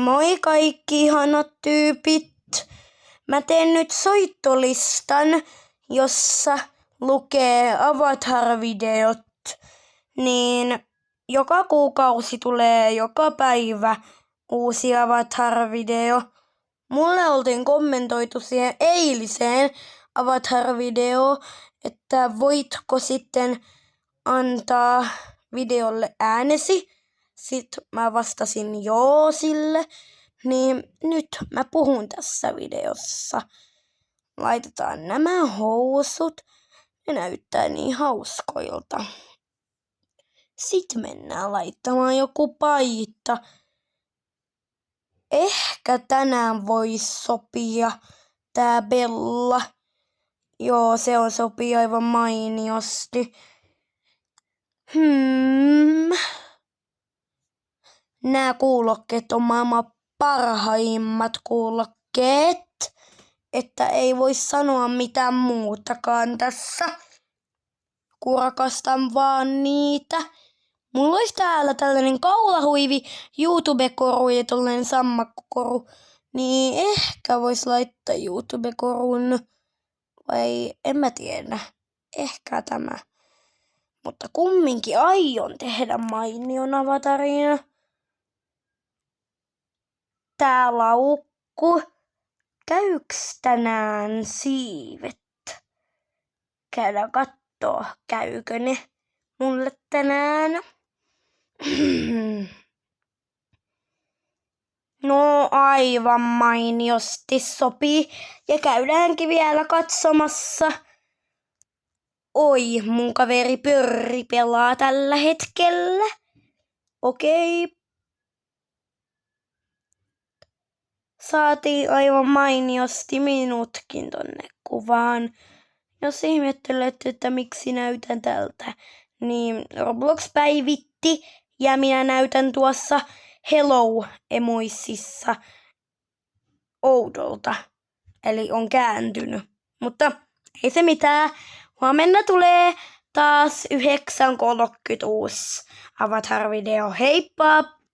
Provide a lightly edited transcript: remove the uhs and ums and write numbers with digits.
Moi kaikki ihanat tyypit. Mä teen nyt soittolistan, jossa lukee Avatar-videot. Niin joka kuukausi tulee joka päivä uusi Avatar-video. Mulle oltiin kommentoitu siihen eiliseen Avatar-videoon, että voitko sitten antaa videolle äänesi. Sitten mä vastasin joo sille, niin nyt mä puhun tässä videossa. Laitetaan nämä housut, ne näyttää niin hauskoilta. Sitten mennään laittamaan joku paita. Ehkä tänään voisi sopia tää Bella. Joo, se sopii aivan mainiosti. Nämä kuulokkeet on maailman parhaimmat kuulokkeet, että ei voi sanoa mitään muutakaan tässä, kun rakastan vaan niitä. Mulla olisi täällä tällainen kaulahuivi, YouTube-koru ja tollainen sammakkokoru, niin ehkä vois laittaa YouTube-korun, vai en mä tiedä, ehkä tämä. Mutta kumminkin aion tehdä mainion avatarina. Tää laukku. Käyks tänään siivet? Käydään kattoo, käykö ne mulle tänään? No aivan mainiosti sopii. Ja käydäänkin vielä katsomassa. Oi, mun kaveri Pörri pelaa tällä hetkellä. Okei. Saatiin aivan mainiosti minutkin tonne kuvaan. Jos ihmettelette, että miksi näytän tältä, niin Roblox päivitti ja minä näytän tuossa Hello-emoississa oudolta. Eli on kääntynyt. Mutta ei se mitään. Huomenna tulee taas 9.30 uusi Avatar-video. Heippa!